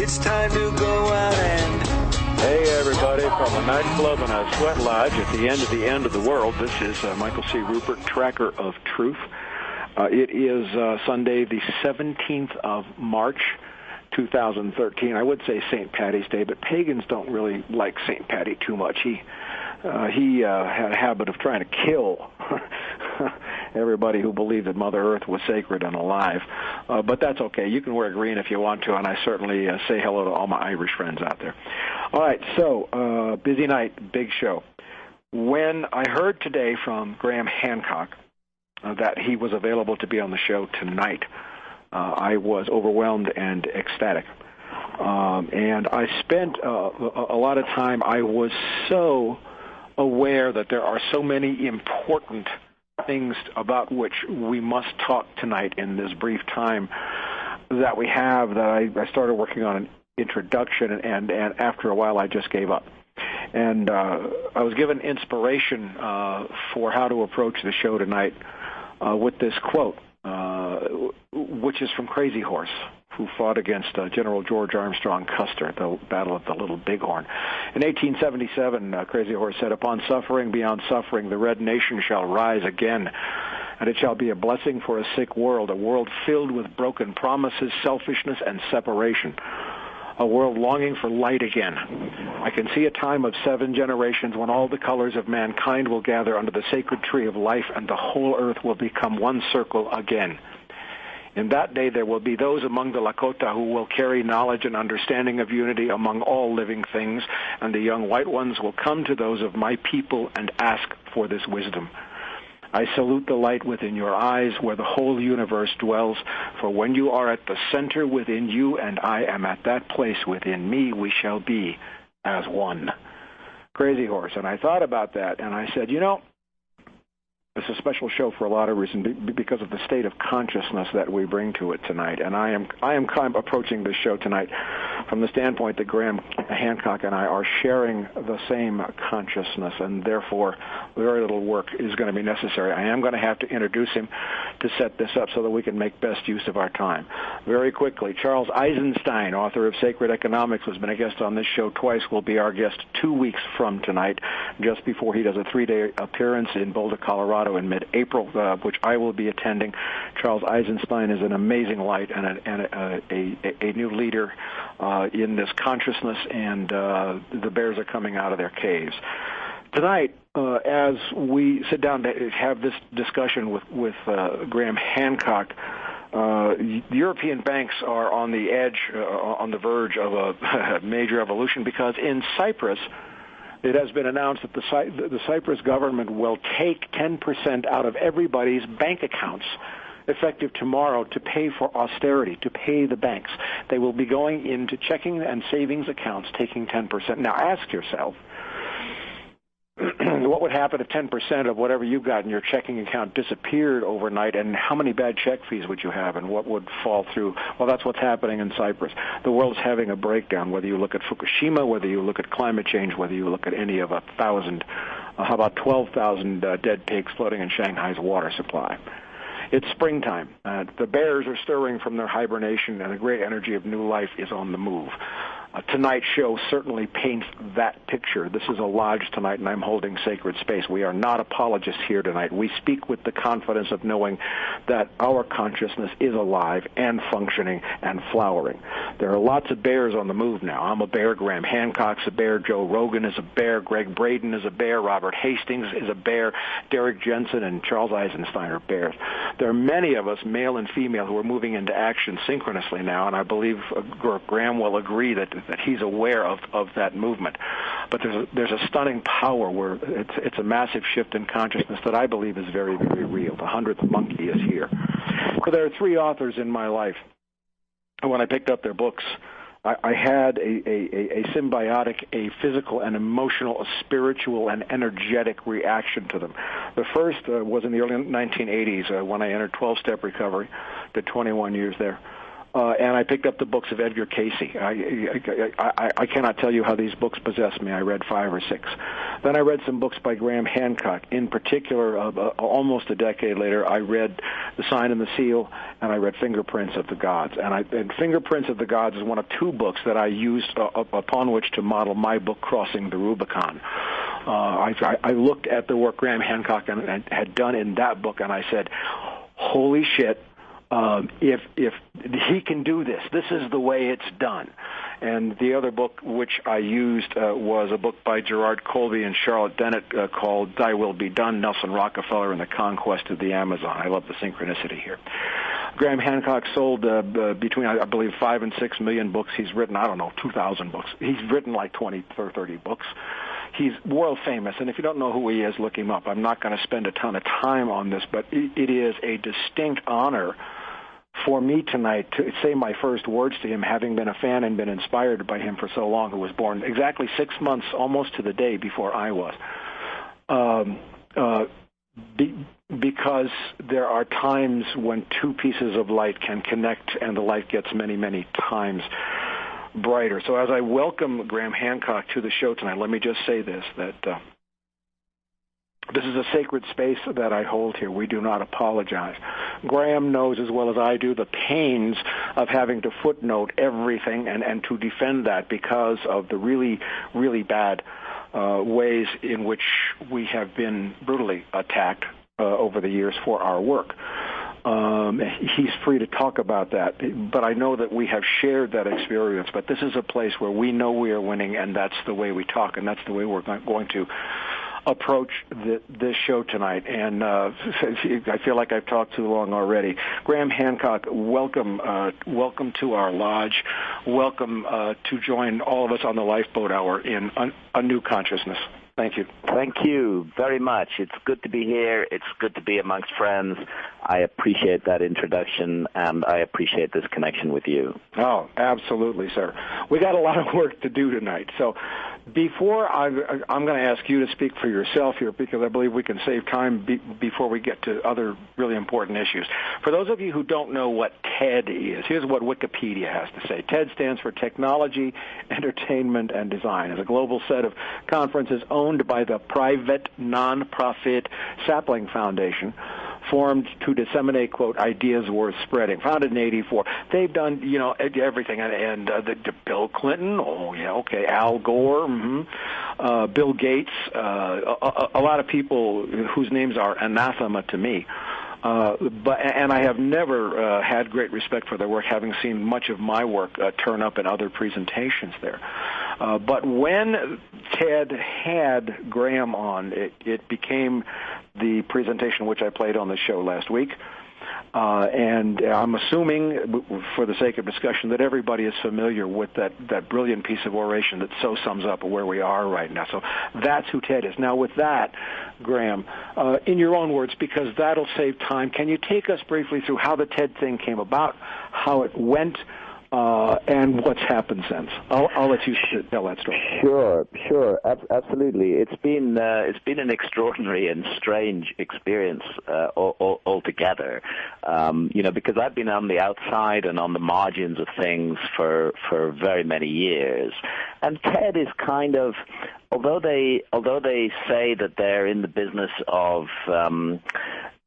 It's time to go out and... Hey, everybody, from a nightclub and a sweat lodge at the end of the world, this is Michael C. Rupert, Tracker of Truth. It is Sunday, the 17th of March, 2013. I would say St. Patty's Day, but pagans don't really like St. Patty too much. He had a habit of trying to kill everybody who believed that Mother Earth was sacred and alive. But that's okay. You can wear green if you want to, and I certainly say hello to all my Irish friends out there. All right, so busy night, big show. When I heard today from Graham Hancock that he was available to be on the show tonight, I was overwhelmed and ecstatic. And I spent a lot of time, I was so aware that there are so many important things about which we must talk tonight in this brief time that we have, that I started working on an introduction, and after a while I just gave up. And I was given inspiration for how to approach the show tonight with this quote, which is from Crazy Horse, who fought against General George Armstrong Custer at the Battle of the Little Bighorn. In 1877, Crazy Horse said, "Upon suffering beyond suffering, the red nation shall rise again, and it shall be a blessing for a sick world, a world filled with broken promises, selfishness, and separation, a world longing for light again. I can see a time of 7 generations when all the colors of mankind will gather under the sacred tree of life, and the whole earth will become one circle again. In that day there will be those among the Lakota who will carry knowledge and understanding of unity among all living things, and the young white ones will come to those of my people and ask for this wisdom. I salute the light within your eyes where the whole universe dwells, for when you are at the center within you and I am at that place within me, we shall be as one." Crazy Horse. And I thought about that, and I said, you know, it's a special show for a lot of reasons because of the state of consciousness that we bring to it tonight. And I am kind of approaching this show tonight from the standpoint that Graham Hancock and I are sharing the same consciousness, and therefore very little work is going to be necessary. I am going to have to introduce him to set this up so that we can make best use of our time. Very quickly, Charles Eisenstein, author of Sacred Economics, who's been a guest on this show twice, will be our guest 2 weeks from tonight, just before he does a 3-day appearance in Boulder, Colorado in mid-April, which I will be attending. Charles Eisenstein is an amazing light and a new leader in this consciousness, and the bears are coming out of their caves. Tonight, as we sit down to have this discussion with Graham Hancock, European banks are on the edge, on the verge of a major evolution, because in Cyprus, it has been announced that the Cyprus government will take 10% out of everybody's bank accounts effective tomorrow to pay for austerity, to pay the banks. They will be going into checking and savings accounts, taking 10%. Now ask yourself, what would happen if 10% of whatever you got in your checking account disappeared overnight, and how many bad check fees would you have, and what would fall through? Well, that's what's happening in Cyprus. The world's having a breakdown, whether you look at Fukushima, whether you look at climate change, whether you look at any of 1,000, how about 12,000 dead pigs floating in Shanghai's water supply. It's springtime. The bears are stirring from their hibernation, and the great energy of new life is on the move. Tonight's show certainly paints that picture. This is a lodge tonight, and I'm holding sacred space. We are not apologists here tonight. We speak with the confidence of knowing that our consciousness is alive and functioning and flowering. There are lots of bears on the move now. I'm a bear. Graham Hancock's a bear. Joe Rogan is a bear. Greg Braden is a bear. Robert Hastings is a bear. Derek Jensen and Charles Eisenstein are bears. There are many of us, male and female, who are moving into action synchronously now, and I believe Graham will agree that he's aware of that movement. But there's a stunning power where it's a massive shift in consciousness that I believe is very, very real. The 100th monkey is here. So there are 3 authors in my life. And when I picked up their books, I had a symbiotic, a physical and emotional, a spiritual and energetic reaction to them. The first was in the early 1980s when I entered 12-step recovery, did 21 years there. And I picked up the books of Edgar Cayce. I cannot tell you how these books possessed me. I read 5 or 6. Then I read some books by Graham Hancock. In particular, almost a decade later, I read The Sign and the Seal, and I read Fingerprints of the Gods. And Fingerprints of the Gods is one of 2 books that I used upon which to model my book, Crossing the Rubicon. I looked at the work Graham Hancock had done in that book, and I said, holy shit, if he can do this is the way it's done. And the other book which I used was a book by Gerard Colby and Charlotte Dennett called Thy Will Be Done, Nelson Rockefeller and the Conquest of the Amazon. I love the synchronicity here. Graham Hancock sold between, I believe, 5 and 6 million books. He's written, 2,000 books. He's written like 20 or 30 books. He's world famous, and if you don't know who he is, look him up. I'm not going to spend a ton of time on this, but it is a distinct honor for me tonight to say my first words to him, having been a fan and been inspired by him for so long, who was born exactly 6 months, almost to the day, before I was. Because there are times when 2 pieces of light can connect, and the light gets many, many times brighter. So as I welcome Graham Hancock to the show tonight, let me just say this, that this is a sacred space that I hold here. We do not apologize. Graham knows as well as I do the pains of having to footnote everything and to defend that because of the really, really bad ways in which we have been brutally attacked over the years for our work. He's free to talk about that, but I know that we have shared that experience. But this is a place where we know we are winning, and that's the way we talk, and that's the way we're going to approach this show tonight. And I feel like I've talked too long already. Graham Hancock, welcome to our lodge. Welcome to join all of us on the Lifeboat Hour in a new consciousness. Thank you. Thank you very much. It's good to be here. It's good to be amongst friends. I appreciate that introduction, and I appreciate this connection with you. Oh, absolutely, sir. We got a lot of work to do tonight. So before I'm going to ask you to speak for yourself here, because I believe we can save time before we get to other really important issues. For those of you who don't know what TED is, here's what Wikipedia has to say. TED stands for Technology, Entertainment, and Design. It's a global set of conferences owned by the private nonprofit Sapling Foundation, formed to disseminate, quote, ideas worth spreading. Founded in 1984. They've done, everything. And Bill Clinton, Al Gore, Bill Gates, a lot of people whose names are anathema to me. And I have never had great respect for their work, having seen much of my work turn up in other presentations there. But when Ted had Graham on, it became the presentation which I played on the show last week. And I'm assuming, for the sake of discussion, that everybody is familiar with that brilliant piece of oration that so sums up where we are right now. So that's who Ted is. Now, with that, Graham, in your own words, because that'll save time, can you take us briefly through how the TED thing came about, how it went, and what's happened since? I'll let you tell that story. Sure, absolutely. It's been an extraordinary and strange experience altogether. Because I've been on the outside and on the margins of things for very many years, and TED is kind of, although they say that they're in the business of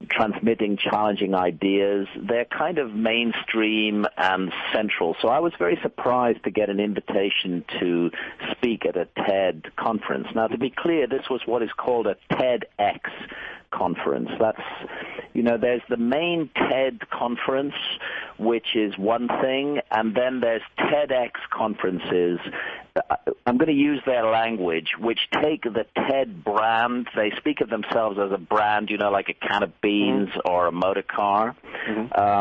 transmitting challenging ideas, they're kind of mainstream and central. So I was very surprised to get an invitation to speak at a TED conference. Now, to be clear, this was what is called a TEDx conference. That's, there's the main TED conference, which is one thing, and then there's TEDx conferences. I'm going to use their language, which take the TED brand. They speak of themselves as a brand, like a can of beans or a motor car,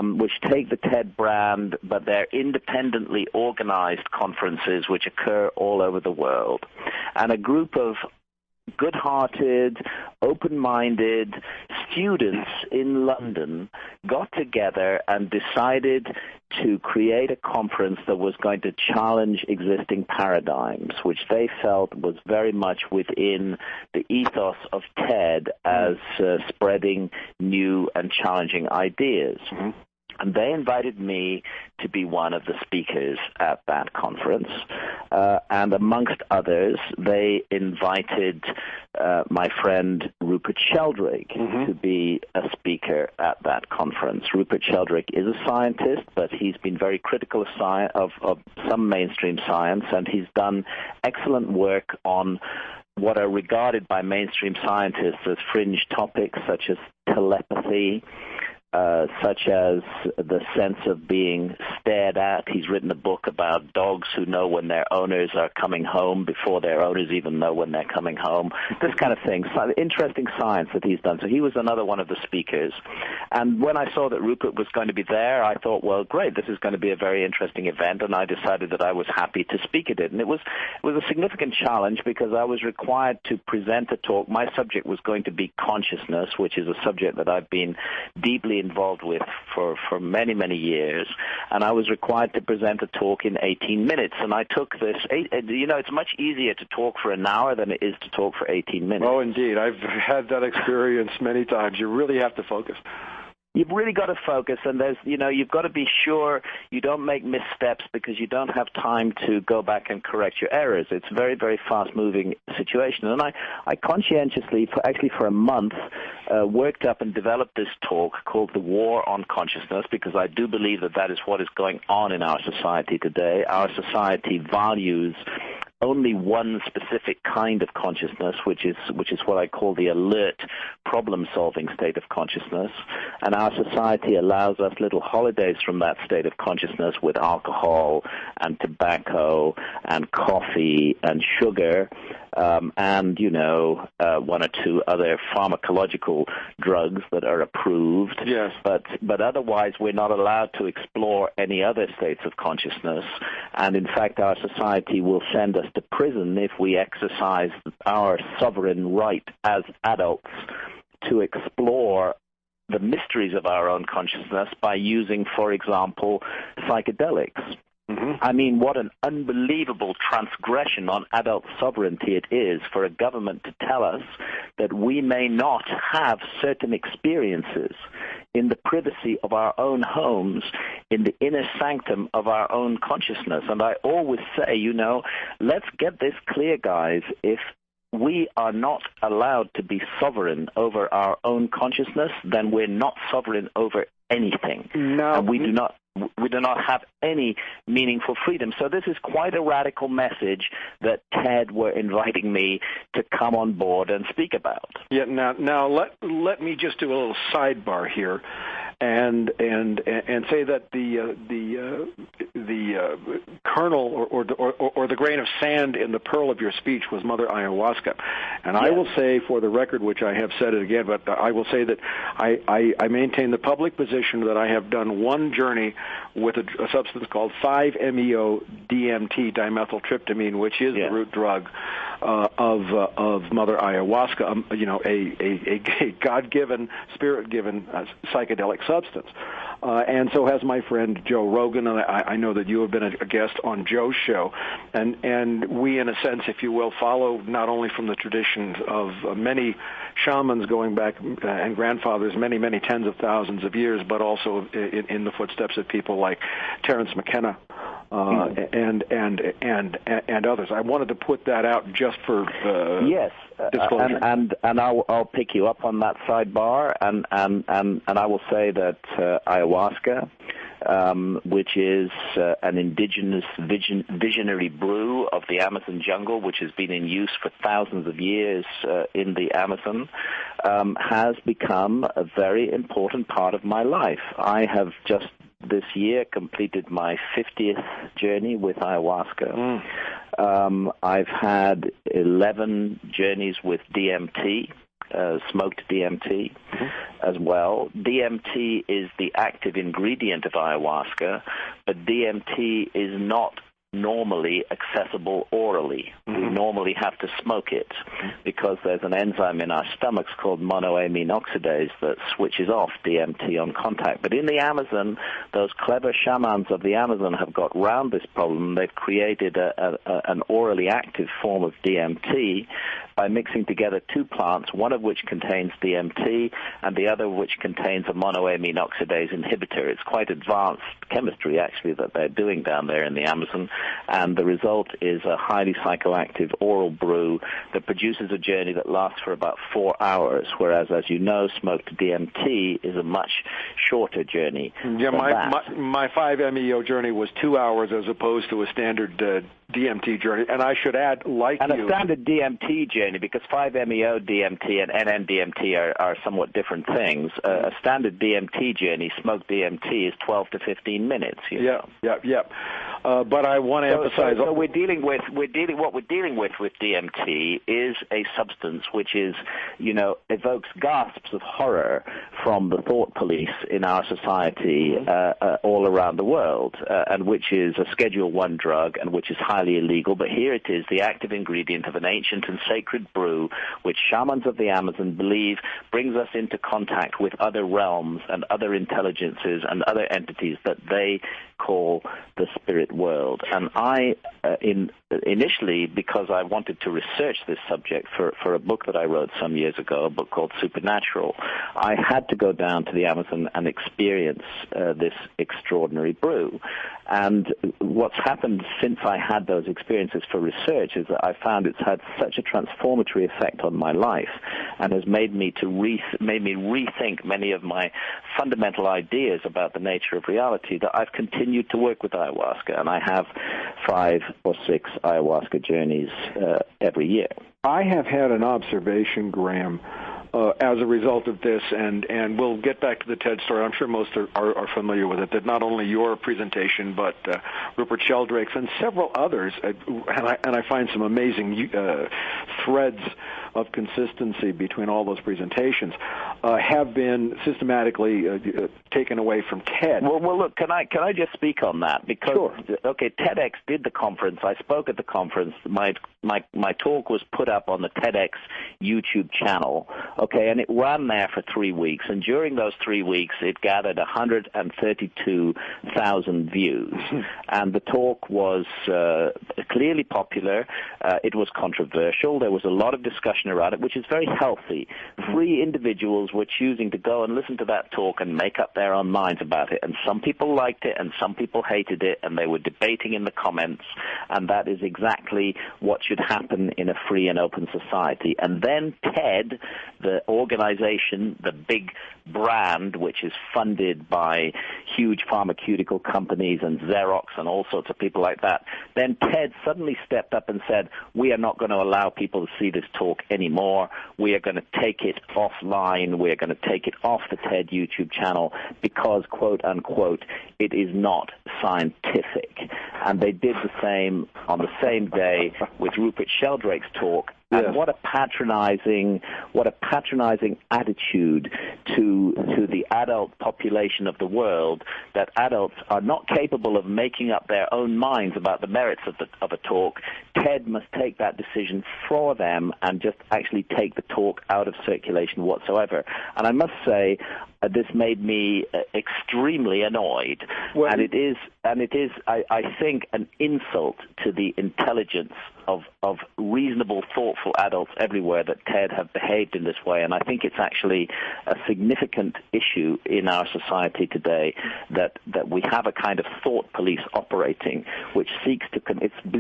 which take the TED brand, but they're independently organized conferences which occur all over the world. And a group of good-hearted, open-minded students in London got together and decided to create a conference that was going to challenge existing paradigms, which they felt was very much within the ethos of TED as spreading new and challenging ideas. And they invited me to be one of the speakers at that conference. And amongst others, they invited my friend Rupert Sheldrake to be a speaker at that conference. Rupert Sheldrake is a scientist, but he's been very critical of some mainstream science, and he's done excellent work on what are regarded by mainstream scientists as fringe topics, such as telepathy, such as the sense of being stared at. He's written a book about dogs who know when their owners are coming home before their owners even know when they're coming home. This kind of thing. So, interesting science that he's done. So he was another one of the speakers. And when I saw that Rupert was going to be there, I thought, well, great, this is going to be a very interesting event, and I decided that I was happy to speak at it. And it was a significant challenge because I was required to present a talk. My subject was going to be consciousness, which is a subject that I've been deeply involved with for many, many years, and I was required to present a talk in 18 minutes, and I took this, it's much easier to talk for an hour than it is to talk for 18 minutes. Oh, indeed. I've had that experience many times. You really have to focus. You've really got to focus, and you've got to be sure you don't make missteps because you don't have time to go back and correct your errors. It's a very, very fast-moving situation. And I conscientiously, for a month, worked up and developed this talk called The War on Consciousness, because I do believe that is what is going on in our society today. Our society values only one specific kind of consciousness, which is what I call the alert, problem-solving state of consciousness. And our society allows us little holidays from that state of consciousness with alcohol and tobacco and coffee and sugar, and one or two other pharmacological drugs that are approved. Yes. But otherwise, we're not allowed to explore any other states of consciousness. And in fact, our society will send us to prison if we exercise our sovereign right as adults to explore the mysteries of our own consciousness by using, for example, psychedelics. I mean, what an unbelievable transgression on adult sovereignty it is for a government to tell us that we may not have certain experiences in the privacy of our own homes, in the inner sanctum of our own consciousness. And I always say, let's get this clear, guys. If we are not allowed to be sovereign over our own consciousness, then we're not sovereign over anything. No. And we do not have any meaningful freedom. So this is quite a radical message that TED were inviting me to come on board and speak about. Yeah. Now let me just do a little sidebar here, and say that the kernel or the grain of sand in the pearl of your speech was Mother Ayahuasca. And yes. I will say, for the record, which I have said it again, but I will say that I maintain the public position that I have done one journey with a substance called 5-MeO-DMT, dimethyltryptamine, which is the root drug of Mother Ayahuasca, a God-given, spirit-given psychedelic substance. And so has my friend Joe Rogan, and I know that you have been a guest on Joe's show. And we, in a sense, if you will, follow not only from the tradition of many shamans going back and grandfathers many, many tens of thousands of years, but also in the footsteps of people like Terence McKenna and others. I wanted to put that out just for disclosure. And I'll pick you up on that sidebar, and I will say that ayahuasca, which is an indigenous visionary brew of the Amazon jungle, which has been in use for thousands of years in the Amazon, has become a very important part of my life. I have just this year completed my 50th journey with ayahuasca. I've had 11 journeys with DMT, smoked DMT as well. DMT is the active ingredient of ayahuasca, but DMT is not normally accessible orally. We normally have to smoke it because there's an enzyme in our stomachs called monoamine oxidase that switches off DMT on contact. But in the Amazon, those clever shamans of the Amazon have got round this problem. They've created an orally active form of DMT by mixing together two plants, one of which contains DMT and the other which contains a monoamine oxidase inhibitor. It's quite advanced chemistry, actually, that they're doing down there in the Amazon, and the result is a highly psychoactive oral brew that produces a journey that lasts for about 4 hours, whereas, as you know, smoked DMT is a much shorter journey. Yeah, my 5-MeO journey was 2 hours as opposed to a standard DMT journey, and I should add, a standard DMT journey, because 5-MeO DMT and NN-DMT are somewhat different things. A standard DMT journey, smoked DMT, is 12 to 15 minutes. Yeah. But I want to emphasize. So what we're dealing with DMT is a substance which is, evokes gasps of horror from the thought police in our society all around the world, and which is a Schedule 1 drug and which is highly illegal. But here it is, the active ingredient of an ancient and sacred brew, which shamans of the Amazon believe brings us into contact with other realms and other intelligences and other entities that they call the spirit world. And I, initially, because I wanted to research this subject for a book that I wrote some years ago, a book called Supernatural, I had to go down to the Amazon and experience this extraordinary brew. And what's happened since I had those experiences for research is that I found it's had such a transformatory effect on my life and has made me rethink many of my fundamental ideas about the nature of reality, that I've continued to work with ayahuasca, and I have 5 or 6 ayahuasca journeys every year. I have had an observation, Graham, as a result of this, and we'll get back to the TED story. I'm sure most are familiar with it, that not only your presentation, but Rupert Sheldrake's and several others, and I find some amazing threads of consistency between all those presentations, have been systematically taken away from TED. Well, look, can I just speak on that? Because, sure. Okay, TEDx did the conference. I spoke at the conference. My talk was put up on the TEDx YouTube channel, okay, and it ran there for 3 weeks. And during those 3 weeks, it gathered 132,000 views. And the talk was clearly popular. It was controversial. There was a lot of discussion around it, which is very healthy. 3 individuals were choosing to go and listen to that talk and make up their own minds about it. And some people liked it and some people hated it, and they were debating in the comments. And that is exactly what should happen in a free and open society. And then TED, the organization, the big brand, which is funded by huge pharmaceutical companies and Xerox and all sorts of people like that, then TED suddenly stepped up and said, we are not going to allow people to see this talk anymore. We are going to take it offline. We are going to take it off the TED YouTube channel because, quote unquote, it is not scientific. And they did the same on the same day with Rupert Sheldrake's talk. And yes. What a patronizing attitude to the adult population of the world, that adults are not capable of making up their own minds about the merits of a talk. TED must take that decision for them and just actually take the talk out of circulation whatsoever. And I must say, this made me extremely annoyed. Well, and it is, I think, an insult to the intelligence of reasonable, thoughtful adults everywhere that TED have behaved in this way. And I think it's actually a significant issue in our society today that we have a kind of thought police operating, which seeks to...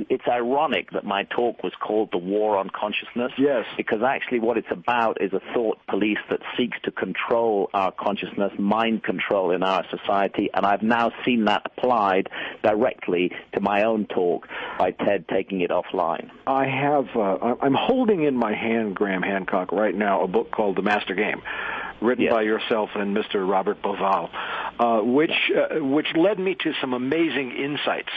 It's ironic that my talk was called The War on Consciousness. Yes. Because actually what it's about is a thought police that seeks to control our consciousness, mind control in our society. And I've now seen that applied directly to my own talk by TED taking it offline. I have, I'm holding in my hand, Graham Hancock, right now, a book called The Master Game, written by yourself and Mr. Robert Boval, which led me to some amazing insights,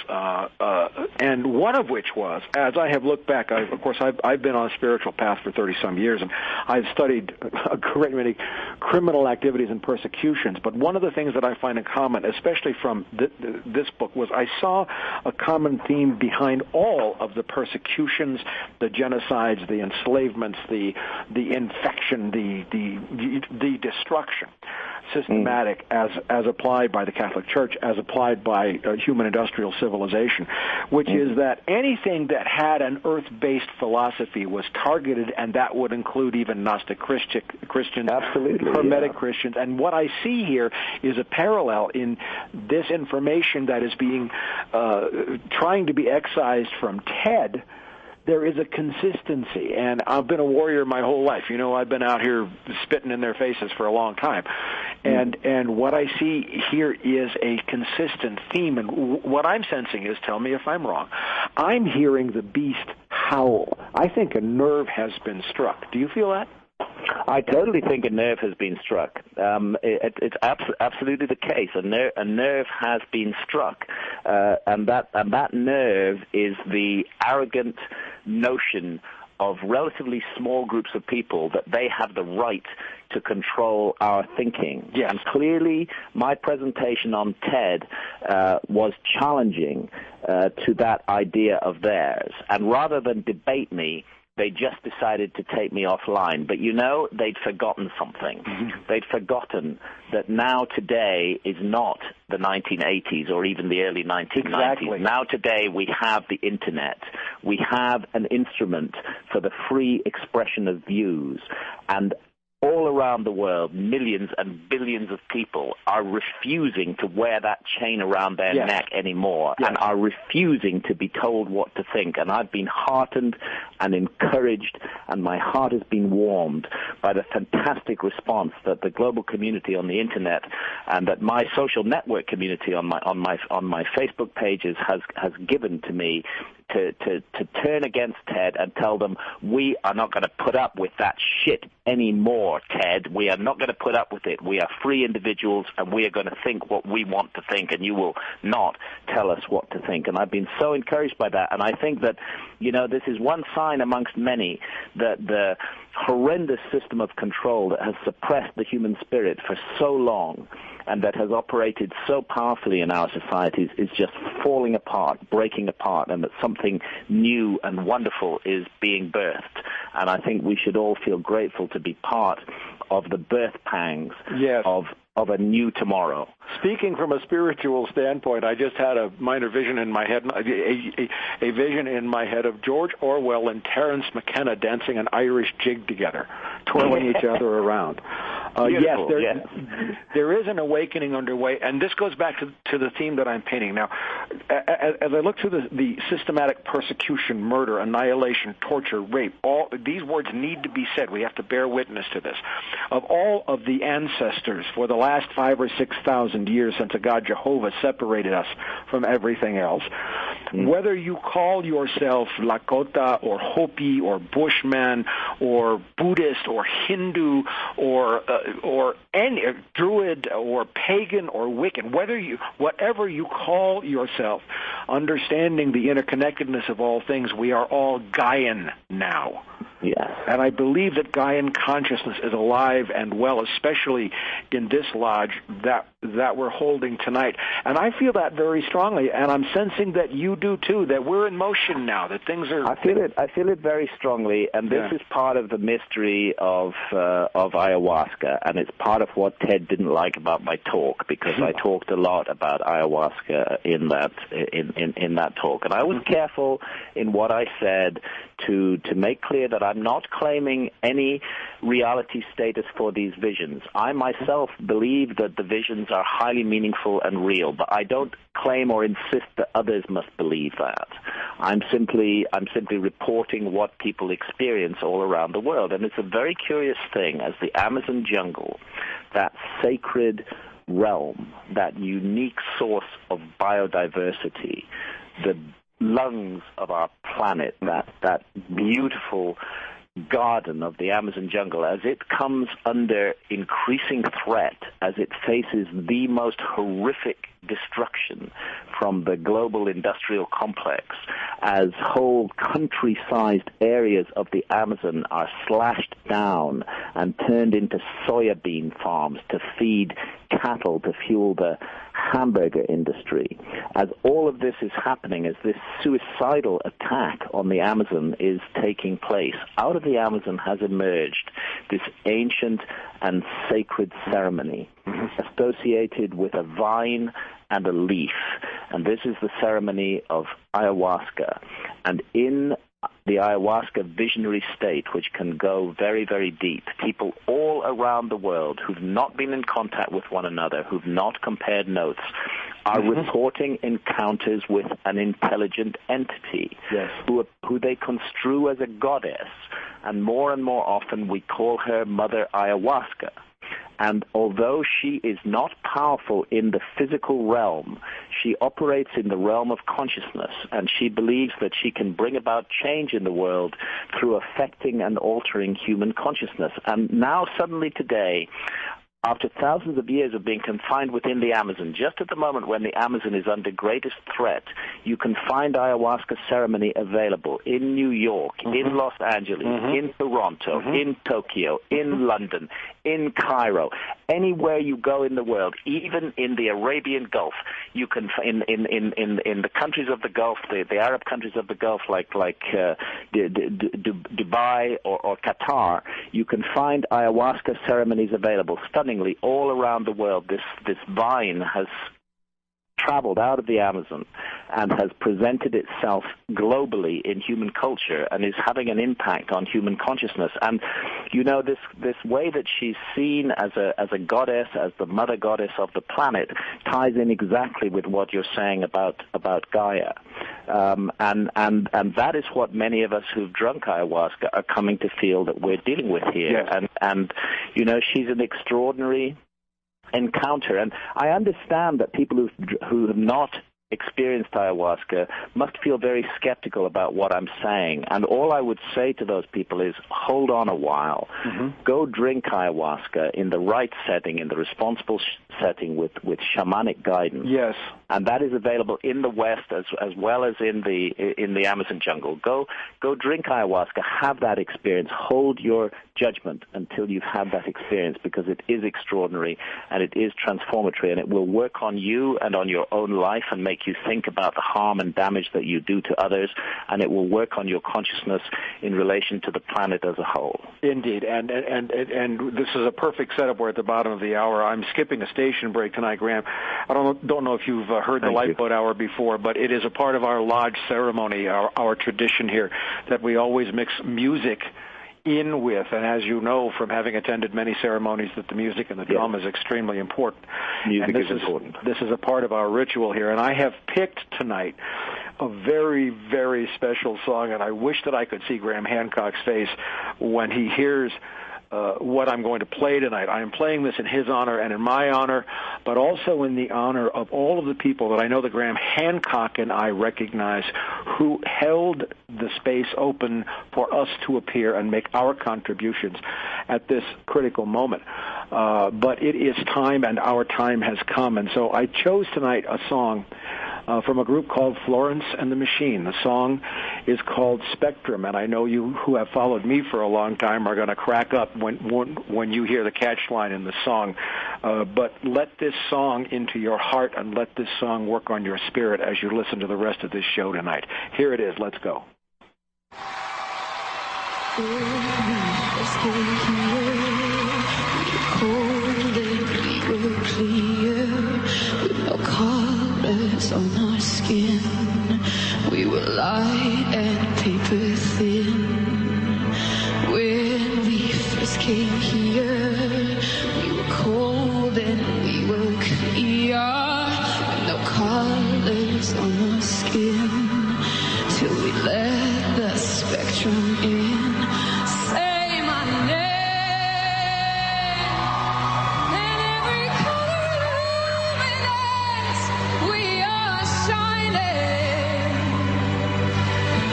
and one of which was, as I have looked back, I've been on a spiritual path for 30-some years, and I've studied a great many criminal activities and persecutions, but one of the things that I find in common, especially from this book, was I saw a common theme behind all of the persecutions, the genocides, the enslavements, the infection, the destruction, systematic as applied by the Catholic Church, as applied by human industrial civilization, which is that anything that had an earth-based philosophy was targeted, and that would include even Gnostic Christians, Hermetic Christians. And what I see here is a parallel in this information that is being trying to be excised from TED. There is a consistency, and I've been a warrior my whole life. You know, I've been out here spitting in their faces for a long time. And what I see here is a consistent theme, and what I'm sensing is, tell me if I'm wrong, I'm hearing the beast howl. I think a nerve has been struck. Do you feel that? I totally think a nerve has been struck. It's absolutely the case. A nerve has been struck, and that nerve is the arrogant notion of relatively small groups of people that they have the right to control our thinking. Yes. And clearly, my presentation on TED was challenging to that idea of theirs. And rather than debate me, they just decided to take me offline. But, you know, they'd forgotten something. They'd forgotten that now today is not the 1980s or even the early 1990s. Exactly. Now today we have the Internet. We have an instrument for the free expression of views. And all around the world, millions and billions of people are refusing to wear that chain around their neck anymore and are refusing to be told what to think. And I've been heartened and encouraged, and my heart has been warmed by the fantastic response that the global community on the Internet and that my social network community on my Facebook pages has given to me to turn against TED and tell them, we are not going to put up with that shit anymore, TED. We are not going to put up with it. We are free individuals, and we are going to think what we want to think, and you will not tell us what to think. And I've been so encouraged by that, and I think that, you know, this is one sign amongst many that the horrendous system of control that has suppressed the human spirit for so long and that has operated so powerfully in our societies is just falling apart, breaking apart, and that something new and wonderful is being birthed. And I think we should all feel grateful to be part of the birth pangs of a new tomorrow. Speaking from a spiritual standpoint, I just had a minor vision in my head, a vision in my head of George Orwell and Terence McKenna dancing an Irish jig together, twirling each other around. There is an awakening underway, and this goes back to the theme that I'm painting. Now, as I look through the systematic persecution, murder, annihilation, torture, rape, all these words need to be said. We have to bear witness to this. Of all of the ancestors for the last 5,000 or 6,000 years since a God Jehovah separated us from everything else, whether you call yourself Lakota or Hopi or Bushman or Buddhist or Hindu or any Druid or pagan or Wiccan, whatever you call yourself, understanding the interconnectedness of all things, we are all Gaian now. Yes. And I believe that Gaian consciousness is alive and well, especially in this lodge that we're holding tonight. And I feel that very strongly, and I'm sensing that you do too, that we're in motion now, that things are... I feel it very strongly, and this is part of the mystery of ayahuasca, and it's part of what Ted didn't like about my talk, because I talked a lot about ayahuasca in that talk. And I was careful in what I said to make clear that I'm not claiming any reality status for these visions. I myself believe that the visions are highly meaningful and real, but I don't claim or insist that others must believe that. I'm simply reporting what people experience all around the world. And it's a very curious thing, as the Amazon jungle, that sacred realm, that unique source of biodiversity, the lungs of our planet, that beautiful garden of the Amazon jungle, as it comes under increasing threat, as it faces the most horrific destruction from the global industrial complex, as whole country-sized areas of the Amazon are slashed down and turned into soybean farms to feed cattle to fuel the hamburger industry. As all of this is happening, as this suicidal attack on the Amazon is taking place, out of the Amazon has emerged this ancient and sacred ceremony associated with a vine and a leaf. And this is the ceremony of ayahuasca. And in the ayahuasca visionary state, which can go very, very deep, people all around the world who've not been in contact with one another, who've not compared notes, are reporting encounters with an intelligent entity who they construe as a goddess. And more often we call her Mother Ayahuasca. And although she is not powerful in the physical realm, she operates in the realm of consciousness, and she believes that she can bring about change in the world through affecting and altering human consciousness. And now suddenly today, after thousands of years of being confined within the Amazon, just at the moment when the Amazon is under greatest threat, you can find ayahuasca ceremony available in New York, in Los Angeles, in Toronto, in Tokyo, in London, in Cairo. Anywhere you go in the world, even in the Arabian Gulf, you can in the countries of the Gulf, the Arab countries of the Gulf, like Dubai or Qatar, you can find ayahuasca ceremonies available. Stunningly, all around the world, this vine has traveled out of the Amazon and has presented itself globally in human culture and is having an impact on human consciousness. And you know, this way that she's seen as a goddess, as the mother goddess of the planet, ties in exactly with what you're saying about Gaia. And that is what many of us who've drunk ayahuasca are coming to feel that we're dealing with here. Yes. And you know, she's an extraordinary encounter. And I understand that people who have not experienced ayahuasca must feel very skeptical about what I'm saying. And all I would say to those people is, hold on a while. Go drink ayahuasca in the right setting, in the responsible setting with shamanic guidance. Yes. And that is available in the West as well as in the Amazon jungle. Go drink ayahuasca, have that experience. Hold your judgment until you've had that experience, because it is extraordinary and it is transformatory, and it will work on you and on your own life and make you think about the harm and damage that you do to others, and it will work on your consciousness in relation to the planet as a whole. Indeed, and this is a perfect setup. We're at the bottom of the hour. I'm skipping a station break tonight, Graham. I don't know if you've heard the Lifeboat Hour before, but it is a part of our lodge ceremony, our tradition here, that we always mix music in with, and as you know from having attended many ceremonies, that the music and the drum is extremely important. Music is important. This is a part of our ritual here, and I have picked tonight a very, very special song, and I wish that I could see Graham Hancock's face when he hears what I'm going to play tonight. I am playing this in his honor and in my honor, but also in the honor of all of the people that I know that Graham Hancock and I recognize who held the space open for us to appear and make our contributions at this critical moment. But it is time, and our time has come. And so I chose tonight a song from a group called Florence and the Machine. The song is called Spectrum, and I know you who have followed me for a long time are going to crack up when you hear the catch line in the song. But let this song into your heart, and let this song work on your spirit as you listen to the rest of this show tonight. Here it is. Let's go. On our skin, we were light and paper thin. When we first came here, we were cold and we were clear, with no colors on our skin, till we let the spectrum in. Say my name.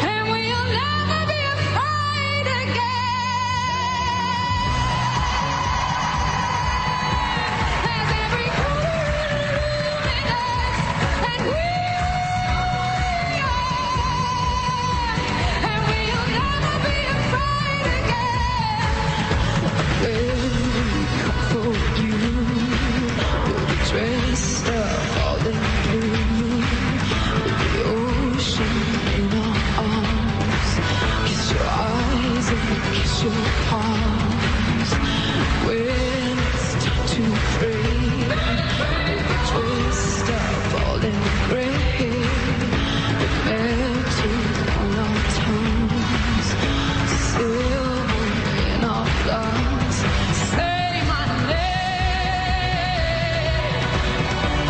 And your palms. When it's time to pray, twist up all in gray. The melted on our tongues, silver in our lungs. Say my name,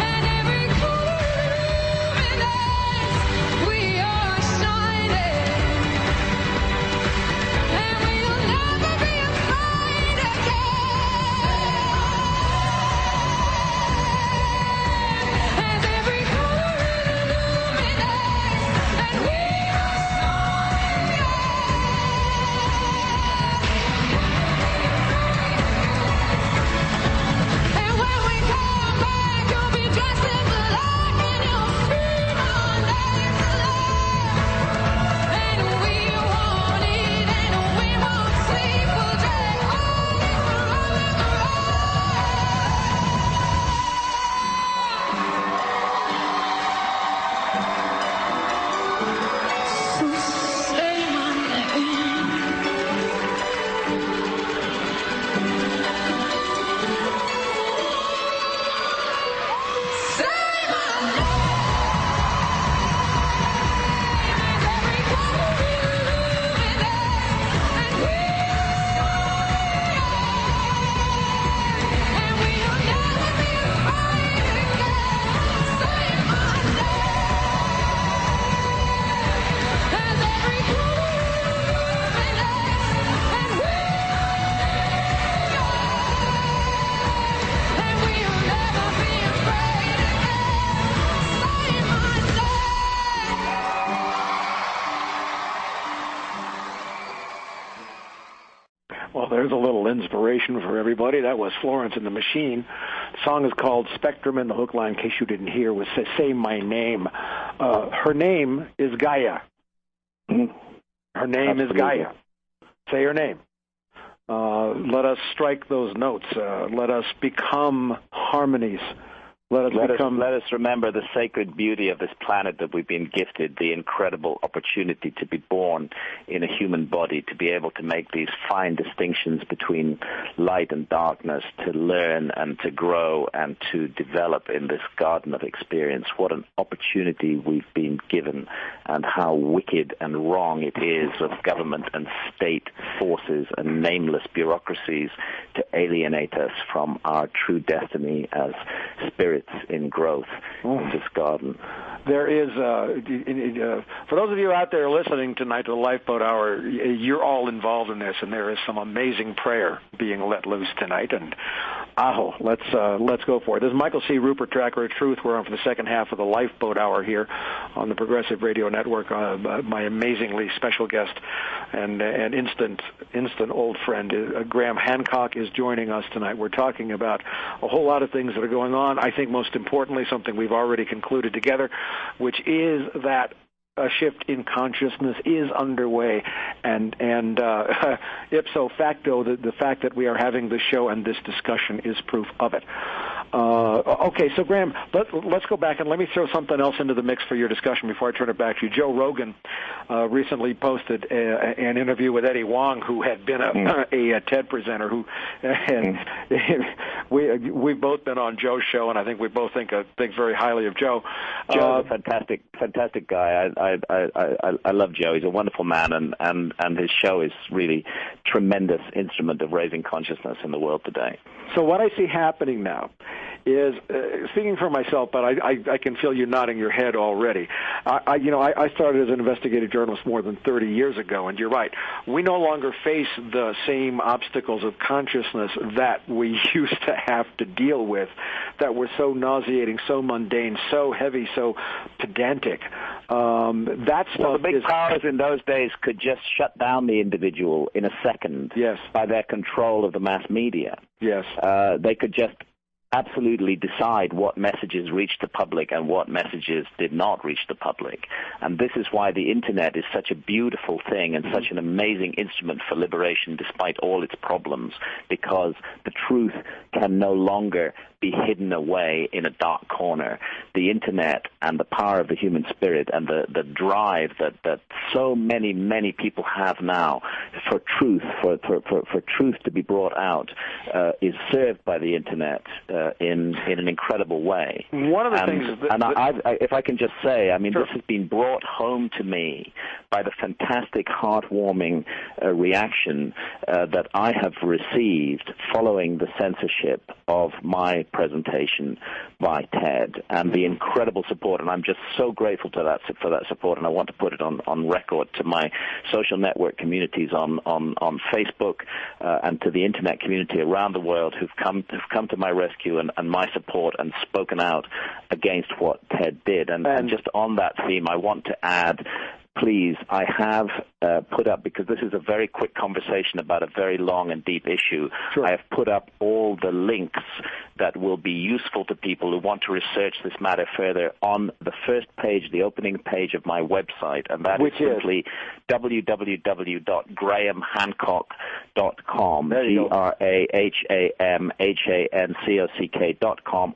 and every corner illuminates. We are shining, and we'll never be afraid again. As every corner illuminates, and we are shining. And when we come back, you'll be dressed in black, and you'll scream our names aloud. And we won't eat, and we won't sleep. We'll drag all this rolling around. So say my name. Say my name. As every corner illuminates, and we and we'll never be afraid again. Say my name. As every corner illuminates, and we and we'll never be afraid again. Say my Well, there's a little inspiration for everybody. That was Florence and the Machine. The song is called Spectrum, and the hook line, in case you didn't hear, was Say My Name. Her name is Gaia. Her name is Gaia. Say her name. Let us strike those notes. Let us become harmonies. Let us remember the sacred beauty of this planet that we've been gifted, the incredible opportunity to be born in a human body, to be able to make these fine distinctions between light and darkness, to learn and to grow and to develop in this garden of experience. What an opportunity we've been given, and how wicked and wrong it is of government and state forces and nameless bureaucracies to alienate us from our true destiny as spirits in growth in this garden. There is, for those of you out there listening tonight to the Lifeboat Hour, you're all involved in this, and there is some amazing prayer being let loose tonight. And let's go for it. This is Michael C. Rupert, Tracker of Truth. We're on for the second half of the Lifeboat Hour here on the Progressive Radio Network. My amazingly special guest and instant old friend, Graham Hancock, is joining us tonight. We're talking about a whole lot of things that are going on. I think most importantly, something we've already concluded together, which is that a shift in consciousness is underway, and ipso facto, the fact that we are having this show and this discussion is proof of it. Okay, so Graham, let's go back and let me throw something else into the mix for your discussion before I turn it back to you. Joe Rogan recently posted an interview with Eddie Wong, who had been a TED presenter. We've both been on Joe's show, and I think we both think very highly of Joe. Joe's a fantastic guy. I love Joe. He's a wonderful man, and his show is really tremendous instrument of raising consciousness in the world today. So what I see happening now is, speaking for myself, but I can feel you nodding your head already. I started as an investigative journalist more than 30 years ago, and you're right. We no longer face the same obstacles of consciousness that we used to have to deal with, that were so nauseating, so mundane, so heavy, so pedantic. The big powers in those days could just shut down the individual in a second. Yes. By their control of the mass media. Yes. They could just absolutely decide what messages reached the public and what messages did not reach the public. And this is why the Internet is such a beautiful thing and such an amazing instrument for liberation despite all its problems, because the truth can no longer be hidden away in a dark corner. The Internet and the power of the human spirit and the drive that so many people have now for truth, for truth to be brought out, is served by the internet in an incredible way. One of the things, if I can just say, I mean, sure. This has been brought home to me by the fantastic, heartwarming reaction that I have received following the censorship of my presentation by TED, and the incredible support. And I'm just so grateful for that support, and I want to put it on record to my social network communities on Facebook and to the internet community around the world who've come to my rescue and my support and spoken out against what TED did. And just on that theme, I want to add, please, I have put up, because this is a very quick conversation about a very long and deep issue, sure. I have put up all the links that will be useful to people who want to research this matter further on the first page, the opening page of my website, and that is simply www.grahamhancock.com, GrahamHancock.com.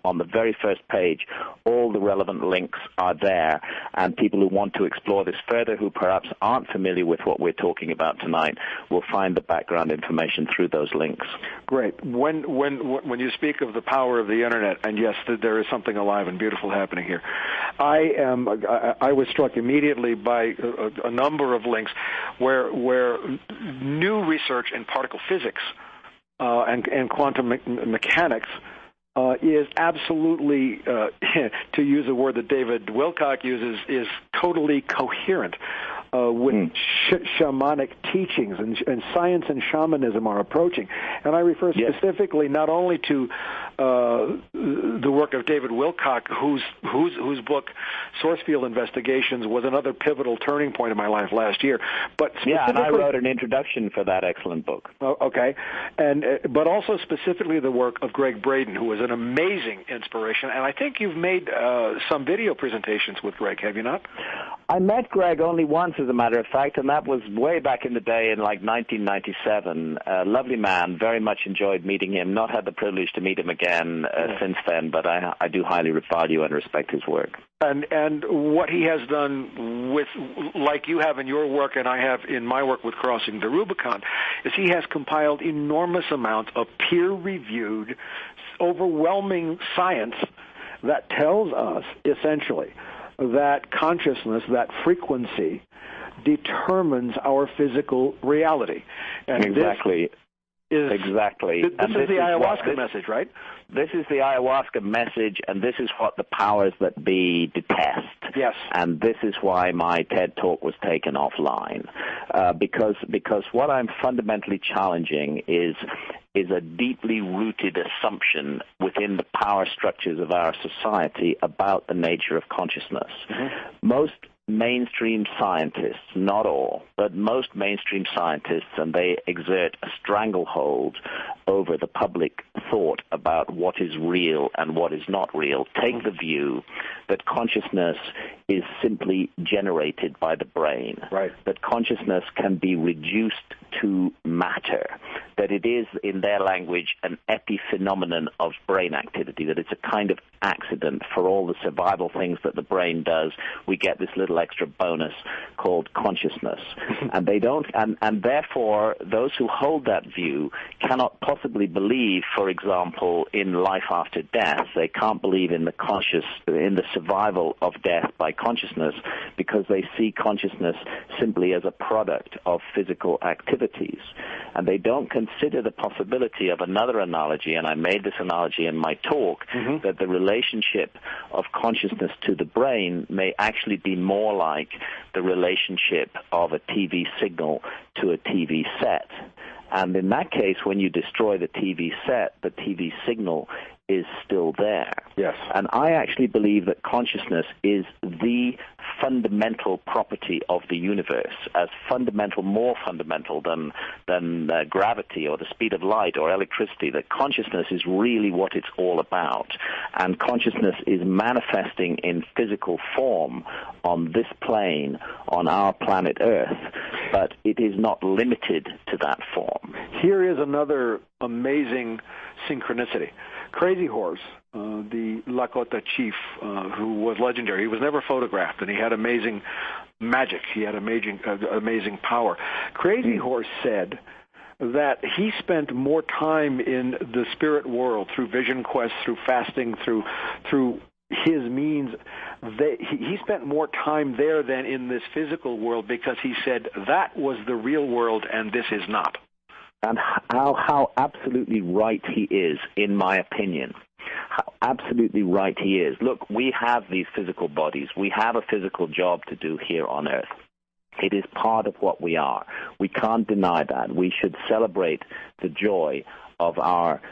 On the very first page, all the relevant links are there, and people who want to explore this further, who perhaps aren't familiar with what we're talking about tonight, will find the background information through those links. Great. When you speak of the power of the internet, and yes, there is something alive and beautiful happening here, I was struck immediately by a number of links where new research in particle physics and quantum mechanics is absolutely, to use a word that David Wilcock uses, is totally coherent with shamanic teachings, and science and shamanism are approaching. And I refer specifically not only to the work of David Wilcock, whose book Source Field Investigations was another pivotal turning point in my life last year, but and I wrote an introduction for that excellent book. Okay, but also specifically the work of Greg Braden, who was an amazing inspiration. And I think you've made some video presentations with Greg, have you not? I met Greg only once, as a matter of fact, and that was way back in the day in like 1997. Lovely man, very much enjoyed meeting him. Not had the privilege to meet him again since then, but I do highly value and respect his work. And what he has done with, like you have in your work and I have in my work with Crossing the Rubicon, is he has compiled enormous amounts of peer-reviewed, overwhelming science that tells us essentially that consciousness, that frequency, determines our physical reality. And exactly. This is the ayahuasca message, right? This is the ayahuasca message, and this is what the powers that be detest. Yes. And this is why my TED Talk was taken offline. Because what I'm fundamentally challenging is a deeply rooted assumption within the power structures of our society about the nature of consciousness. Mm-hmm. Most mainstream scientists, not all, but most mainstream scientists, and they exert a stranglehold over the public thought about what is real and what is not real, take the view that consciousness is simply generated by the brain, right. That consciousness can be reduced to matter, that it is, in their language, an epiphenomenon of brain activity, that it's a kind of accident. For all the survival things that the brain does, we get this little extra bonus called consciousness. And they don't, and therefore, those who hold that view cannot possibly believe, for example, in life after death. They can't believe in the survival of death by consciousness, because they see consciousness simply as a product of physical activities. And they don't consider the possibility of another analogy, and I made this analogy in my talk, that the relationship of consciousness to the brain may actually be more like the relationship of a TV signal to a TV set. And in that case, when you destroy the TV set, the TV signal is still there. Yes. And I actually believe that consciousness is the fundamental property of the universe, as fundamental, more fundamental than gravity or the speed of light or electricity, that consciousness is really what it's all about. And consciousness is manifesting in physical form on this plane, on our planet Earth, but it is not limited to that form. Here is another amazing synchronicity. Crazy Horse, the Lakota chief who was legendary, he was never photographed, and he had amazing magic. He had amazing power. Crazy Horse said that he spent more time in the spirit world through vision quests, through fasting, through his means. He spent more time there than in this physical world, because he said that was the real world and this is not. And how absolutely right he is, in my opinion. How absolutely right he is. Look, we have these physical bodies. We have a physical job to do here on Earth. It is part of what we are. We can't deny that. We should celebrate the joy of our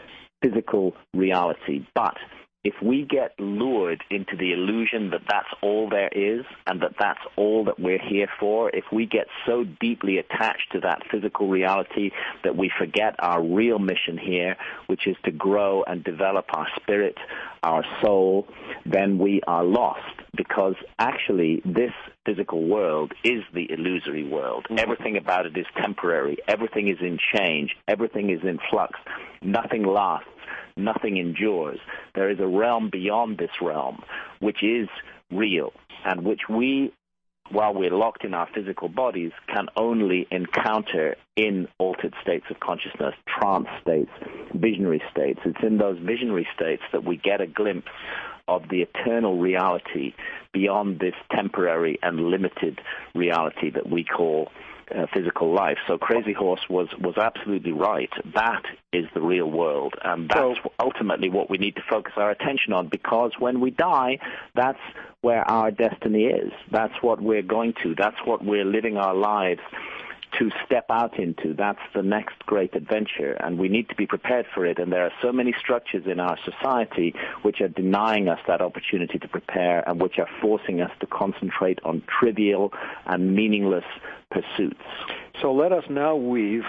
physical reality. But if we get lured into the illusion that that's all there is and that that's all that we're here for, if we get so deeply attached to that physical reality that we forget our real mission here, which is to grow and develop our spirit, our soul, then we are lost, because actually this physical world is the illusory world. Everything about it is temporary. Everything is in change. Everything is in flux. Nothing lasts. Nothing endures. There is a realm beyond this realm, which is real, and which we, while we're locked in our physical bodies, can only encounter in altered states of consciousness, trance states, visionary states. It's in those visionary states that we get a glimpse of the eternal reality beyond this temporary and limited reality that we call physical life. So Crazy Horse was absolutely right. That is the real world, and that's ultimately what we need to focus our attention on, because when we die, that's where our destiny is. That's what we're going to. That's what we're living our lives to step out into. That's the next great adventure, and we need to be prepared for it. And there are so many structures in our society which are denying us that opportunity to prepare, and which are forcing us to concentrate on trivial and meaningless pursuits. So let us now weave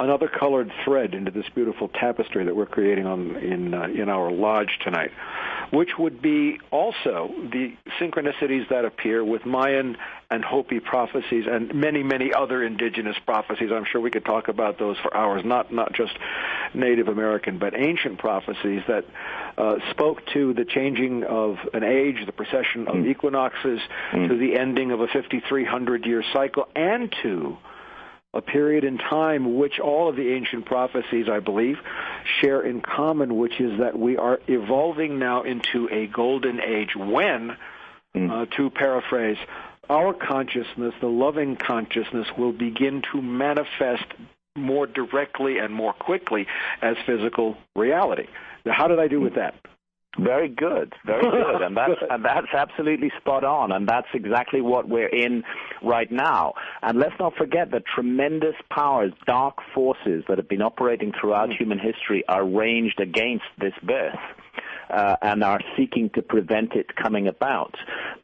another colored thread into this beautiful tapestry that we're creating in our lodge tonight, which would be also the synchronicities that appear with Mayan and Hopi prophecies and many, many other indigenous prophecies. I'm sure we could talk about those for hours, not just Native American, but ancient prophecies that spoke to the changing of an age, the precession of equinoxes, to the ending of a 5,300-year cycle, and to a period in time which all of the ancient prophecies, I believe, share in common, which is that we are evolving now into a golden age when, to paraphrase, our consciousness, the loving consciousness, will begin to manifest more directly and more quickly as physical reality. Now, how did I do with that? Very good, very good, and that's absolutely spot on, and that's exactly what we're in right now. And let's not forget that tremendous powers, dark forces that have been operating throughout human history are ranged against this birth and are seeking to prevent it coming about.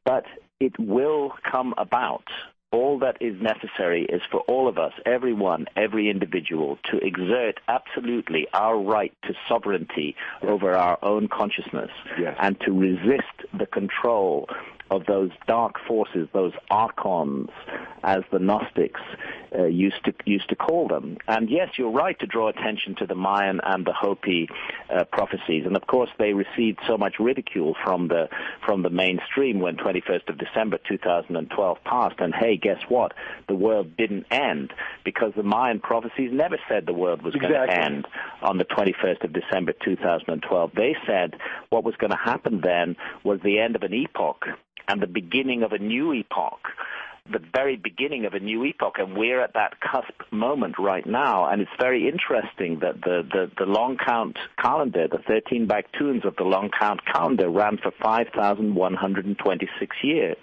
But it will come about. All that is necessary is for all of us, everyone, every individual, to exert absolutely our right to sovereignty over our own consciousness, and to resist the control of those dark forces, those archons, as the Gnostics used to call them. And yes, you're right to draw attention to the Mayan and the Hopi prophecies. And of course, they received so much ridicule from the mainstream when 21st of December 2012 passed. And hey, guess what? The world didn't end, because the Mayan prophecies never said the world was going to end on the 21st of December 2012. They said what was going to happen then was the end of an epoch and the beginning of a new epoch, the very beginning of a new epoch, and we're at that cusp moment right now. And it's very interesting that the long count calendar, the 13 Baktuns of the long count calendar, ran for 5,126 years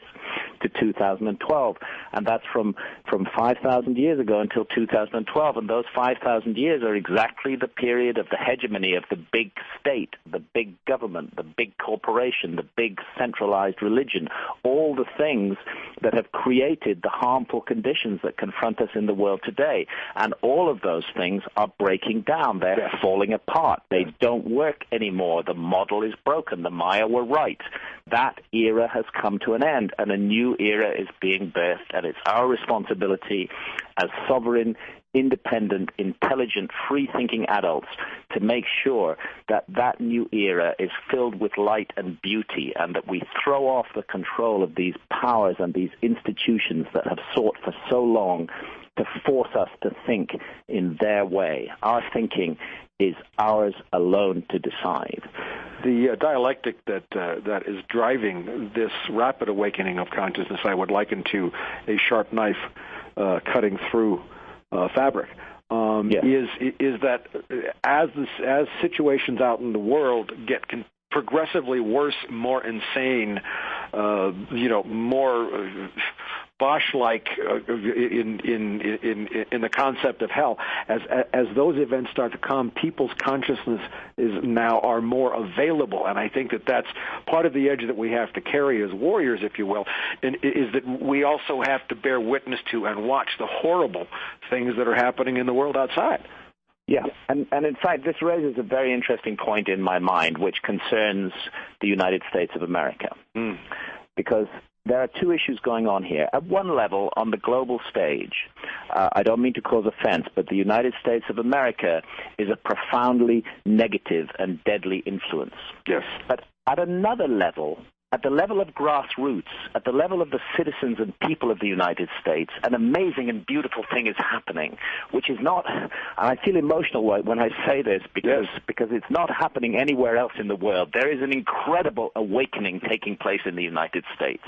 to 2012, and that's from 5,000 years ago until 2012, and those 5,000 years are exactly the period of the hegemony of the big state, the big government, the big corporation, the big centralized religion, all the things that have created the harmful conditions that confront us in the world today. And all of those things are breaking down. They're falling apart. They don't work anymore. The model is broken. The Maya were right. That era has come to an end. And a new era is being birthed, and it's our responsibility as sovereign, independent, intelligent, free-thinking adults to make sure that that new era is filled with light and beauty, and that we throw off the control of these powers and these institutions that have sought for so long to force us to think in their way. Our thinking is ours alone to decide. The dialectic that is driving this rapid awakening of consciousness, I would liken to a sharp knife cutting through fabric. Yes. Is that as situations out in the world get progressively worse, more insane, more Bosch-like in the concept of hell, as those events start to come, people's consciousness are more available, and I think that's part of the edge that we have to carry as warriors, if you will, and is that we also have to bear witness to and watch the horrible things that are happening in the world outside. Yeah, and in fact, this raises a very interesting point in my mind, which concerns the United States of America, because there are two issues going on here. At one level, on the global stage, I don't mean to cause offense, but the United States of America is a profoundly negative and deadly influence. Yes. But at another level, at the level of grassroots, at the level of the citizens and people of the United States, an amazing and beautiful thing is happening, which is not, and I feel emotional when I say this because it's not happening anywhere else in the world. There is an incredible awakening taking place in the United States,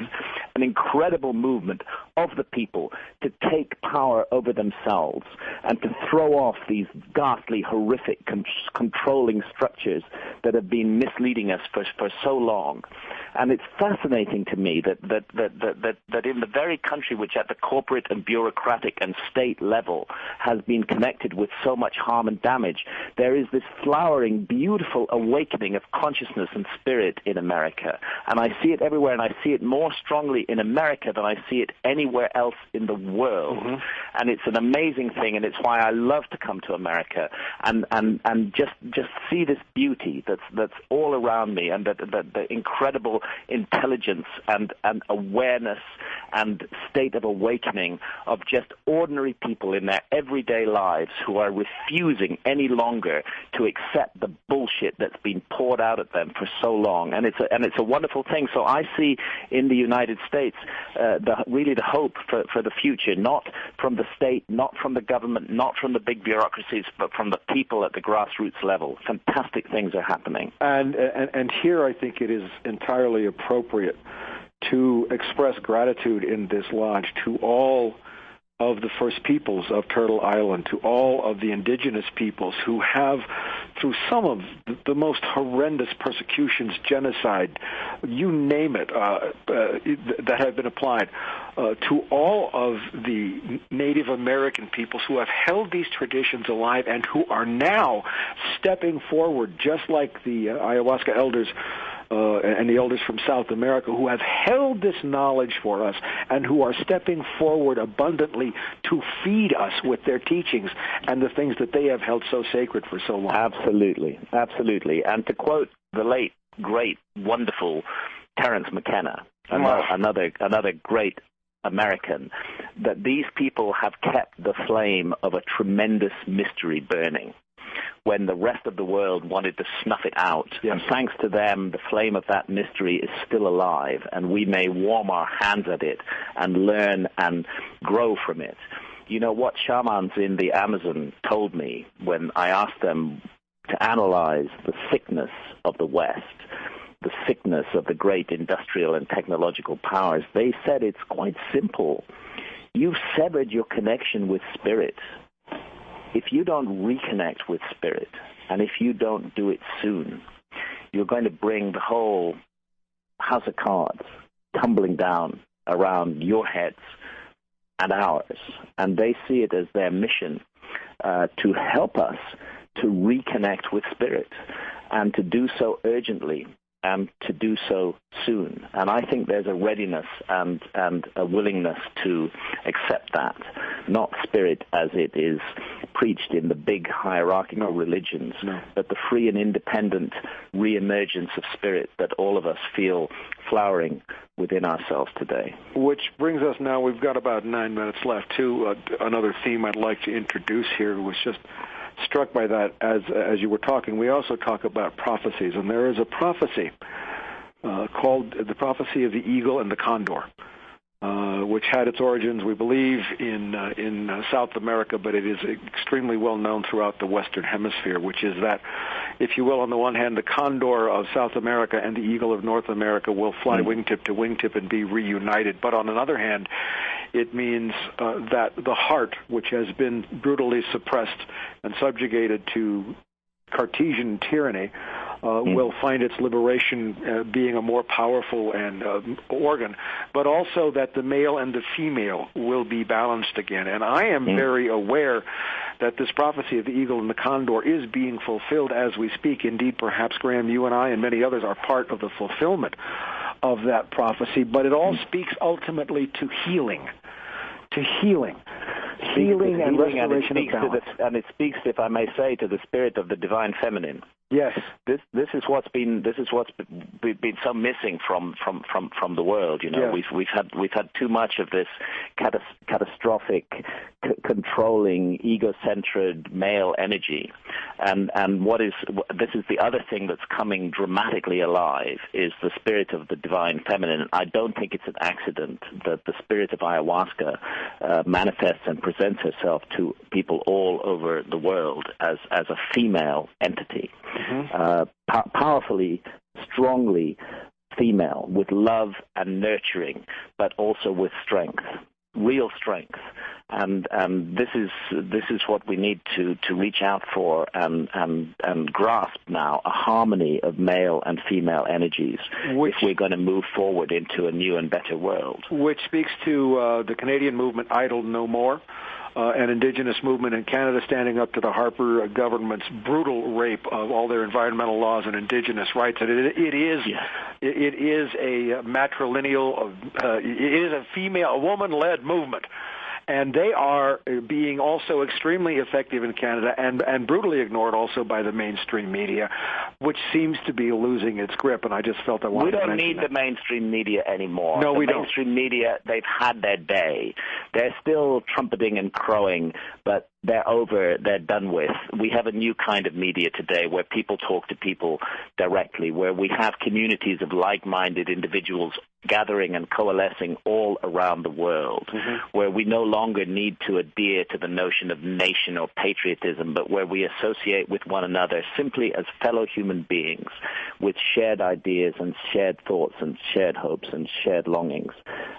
an incredible movement of the people to take power over themselves and to throw off these ghastly, horrific, controlling structures that have been misleading us for so long. And it's fascinating to me that in the very country which at the corporate and bureaucratic and state level has been connected with so much harm and damage, there is this flowering, beautiful awakening of consciousness and spirit in America. And I see it everywhere, and I see it more strongly in America than I see it anywhere else in the world. Mm-hmm. And it's an amazing thing, and it's why I love to come to America and just see this beauty that's all around me, and the incredible intelligence and awareness and state of awakening of just ordinary people in their everyday lives who are refusing any longer to accept the bullshit that's been poured out at them for so long. And it's a wonderful thing. So I see in the United States really the hope for the future, not from the state, not from the government, not from the big bureaucracies, but from the people at the grassroots level. Fantastic things are happening. And here I think it is entirely appropriate to express gratitude in this lodge to all of the First Peoples of Turtle Island, to all of the indigenous peoples who have, through some of the most horrendous persecutions, genocide, you name it, that have been applied, to all of the Native American peoples who have held these traditions alive and who are now stepping forward, just like the ayahuasca elders and the elders from South America, who have held this knowledge for us and who are stepping forward abundantly to feed us with their teachings and the things that they have held so sacred for so long. Absolutely, absolutely. And to quote the late, great, wonderful Terence McKenna, another great American, that these people have kept the flame of a tremendous mystery burning when the rest of the world wanted to snuff it out. Yes. And thanks to them, the flame of that mystery is still alive, and we may warm our hands at it and learn and grow from it. You know, what shamans in the Amazon told me when I asked them to analyze the sickness of the West, the sickness of the great industrial and technological powers, they said it's quite simple. You've severed your connection with spirit. If you don't reconnect with spirit, and if you don't do it soon, you're going to bring the whole house of cards tumbling down around your heads and ours. And they see it as their mission to help us to reconnect with spirit, and to do so urgently, and to do so soon. And I think there's a readiness and a willingness to accept that, not spirit as it is preached in the big hierarchical religions, but the free and independent re-emergence of spirit that all of us feel flowering within ourselves today. Which brings us now, we've got about 9 minutes left, to another theme I'd like to introduce here. Was just struck by that as you were talking. We also talk about prophecies, and there is a prophecy called the prophecy of the eagle and the condor, which had its origins, we believe, in South America, but it is extremely well known throughout the Western Hemisphere, which is that, if you will, on the one hand, the condor of South America and the eagle of North America will fly wingtip to wingtip and be reunited. But on the other hand, it means that the heart, which has been brutally suppressed and subjugated to Cartesian tyranny, will find its liberation being a more powerful and organ, but also that the male and the female will be balanced again. And I am very aware that this prophecy of the eagle and the condor is being fulfilled as we speak. Indeed, perhaps, Graham, you and I and many others are part of the fulfillment of that prophecy, but it all speaks ultimately to healing. Healing and restoration of balance. And it speaks, if I may say, to the spirit of the divine feminine. Yes, this is what's been so missing from the world. You know, we've had too much of this catastrophic, controlling, ego-centered male energy, and this is the other thing that's coming dramatically alive is the spirit of the divine feminine. I don't think it's an accident that the spirit of ayahuasca manifests and presents herself to people all over the world as a female entity. Powerfully, strongly female, with love and nurturing, but also with strength, real strength. And this is what we need to reach out for and grasp now, a harmony of male and female energies, if we're going to move forward into a new and better world. Which speaks to the Canadian movement Idle No More, an indigenous movement in Canada standing up to the Harper government's brutal rape of all their environmental laws and indigenous rights. And it is a matrilineal, it is a woman-led movement. And they are being also extremely effective in Canada and brutally ignored also by the mainstream media, which seems to be losing its grip. And I just felt I wanted to mention that. We don't need the mainstream media anymore. No, we don't. The mainstream media, they've had their day. They're still trumpeting and crowing, but they're over, they're done with. We have a new kind of media today where people talk to people directly, where we have communities of like-minded individuals gathering and coalescing all around the world, where we no longer need to adhere to the notion of nation or patriotism, but where we associate with one another simply as fellow human beings with shared ideas and shared thoughts and shared hopes and shared longings.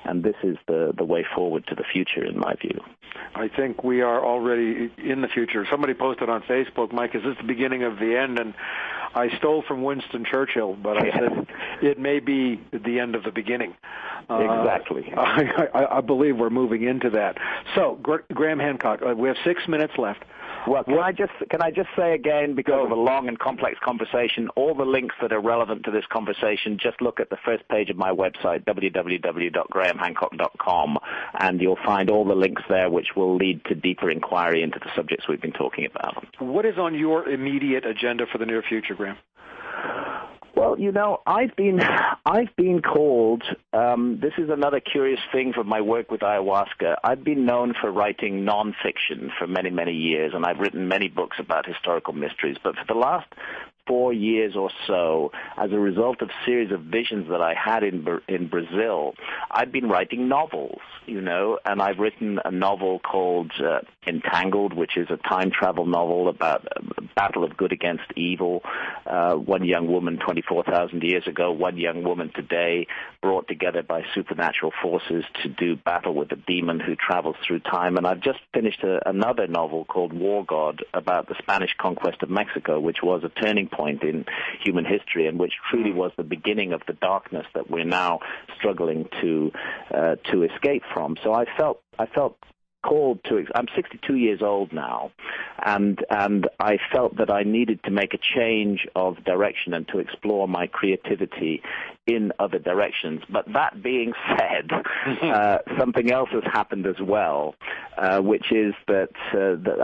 And this is the way forward to the future, in my view. I think we are already in the future. Somebody posted on Facebook, Mike, is this the beginning of the end? And I stole from Winston Churchill, but I said it may be the end of the beginning. Exactly. I believe we're moving into that. So, Graham Hancock, we have 6 minutes left. Well, can I just say again, because of a long and complex conversation, all the links that are relevant to this conversation, just look at the first page of my website, www.grahamhancock.com, and you'll find all the links there which will lead to deeper inquiry into the subjects we've been talking about. What is on your immediate agenda for the near future, Graham? Well, you know, I've been called, this is another curious thing from my work with ayahuasca. I've been known for writing nonfiction for many, many years, and I've written many books about historical mysteries. But for the last 4 years or so, as a result of a series of visions that I had in Brazil, I've been writing novels, you know, and I've written a novel called Entangled, which is a time travel novel about a battle of good against evil. One young woman 24,000 years ago, one young woman today, brought together by supernatural forces to do battle with a demon who travels through time. And I've just finished another novel called War God about the Spanish conquest of Mexico, which was a turning point in human history and which truly was the beginning of the darkness that we're now struggling to escape from. So I felt called to. I'm 62 years old now, and I felt that I needed to make a change of direction and to explore my creativity in other directions. But that being said, something else has happened as well, which is that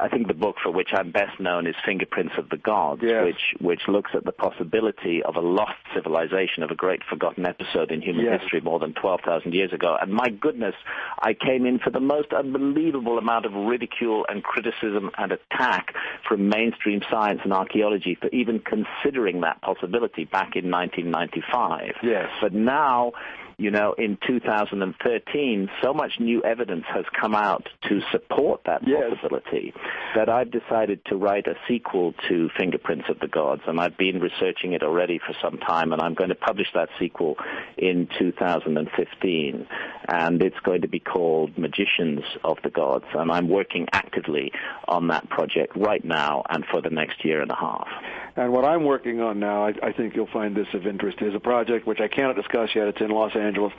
I think the book for which I'm best known is Fingerprints of the Gods, yes. which looks at the possibility of a lost civilization, of a great forgotten episode in human yes. history more than 12,000 years ago. And my goodness, I came in for the most unbelievable amount of ridicule and criticism and attack from mainstream science and archaeology for even considering that possibility back in 1995. Yes. But now, you know, in 2013, so much new evidence has come out to support that possibility that I've decided to write a sequel to Fingerprints of the Gods, and I've been researching it already for some time, and I'm going to publish that sequel in 2015, and it's going to be called Magicians of the Gods, and I'm working actively on that project right now and for the next year and a half. And what I'm working on now, I think you'll find this of interest, is a project which I cannot discuss yet. It's in Los Angeles,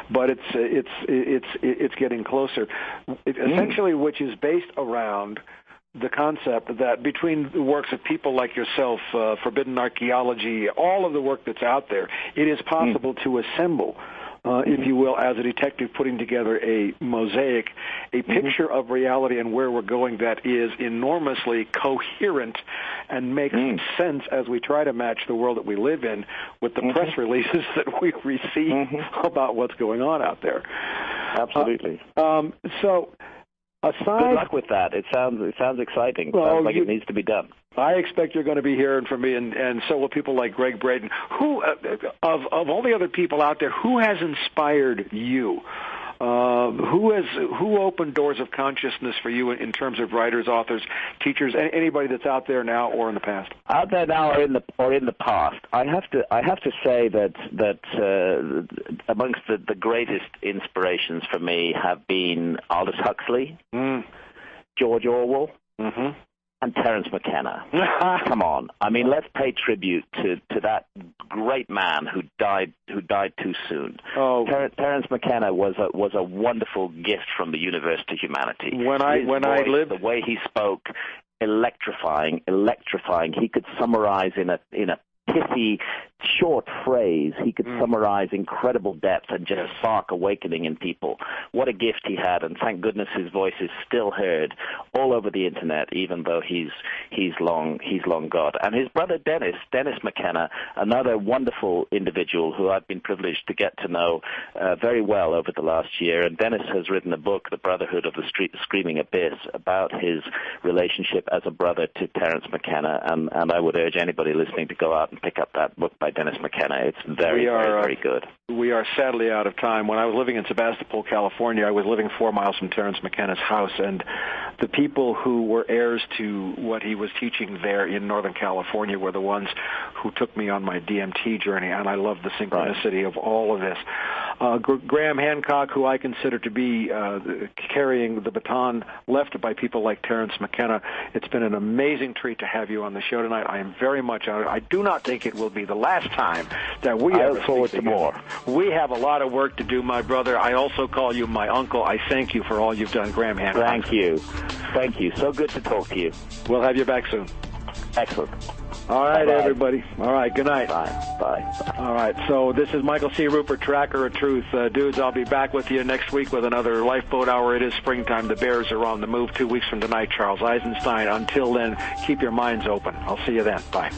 but it's getting closer. Essentially, which is based around the concept that between the works of people like yourself, Forbidden Archaeology, all of the work that's out there, it is possible to assemble, if you will, as a detective putting together a mosaic, a picture of reality and where we're going that is enormously coherent and makes sense as we try to match the world that we live in with the press releases that we receive about what's going on out there. Absolutely. So, aside... Good luck with that. It sounds exciting. Well, sounds like it needs to be done. I expect you're going to be hearing from me, and so will people like Greg Braden. Who, of all the other people out there, who has inspired you? Who opened doors of consciousness for you in terms of writers, authors, teachers, anybody that's out there now or in the past? Out there now or in the past. I have to say that amongst the greatest inspirations for me have been Aldous Huxley, George Orwell, and Terence McKenna. Come on. I mean, let's pay tribute to that great man who died too soon. Oh. Terence McKenna was a wonderful gift from the universe to humanity. The way he spoke, electrifying. He could summarize in a pithy, short phrase. He could summarize incredible depth and just spark awakening in people. What a gift he had, and thank goodness his voice is still heard all over the internet, even though he's long gone. And his brother Dennis McKenna, another wonderful individual who I've been privileged to get to know very well over the last year. And Dennis has written a book, The Brotherhood of the Screaming Abyss, about his relationship as a brother to Terence McKenna. And I would urge anybody listening to go out and pick up that book by Dennis McKenna. It's very good. We are sadly out of time. When I was living in Sebastopol, California, I was living 4 miles from Terence McKenna's house, and the people who were heirs to what he was teaching there in Northern California were the ones who took me on my DMT journey, and I love the synchronicity of all of this. Graham Hancock, who I consider to be carrying the baton left by people like Terence McKenna, it's been an amazing treat to have you on the show tonight. I am very much honored. I do not think it will be the last time that we ever look forward to more. We have a lot of work to do, my brother. I also call you my uncle. I thank you for all you've done, Graham Hancock. Thank you. So good to talk to you. We'll have you back soon. Excellent. All right, Bye-bye. everybody. All right, good night. Bye. All right, so this is Michael C. Rupert, Tracker of Truth. Dudes, I'll be back with you next week with another Lifeboat Hour. It is springtime. The Bears are on the move 2 weeks from tonight. Charles Eisenstein. Until then, keep your minds open. I'll see you then. Bye.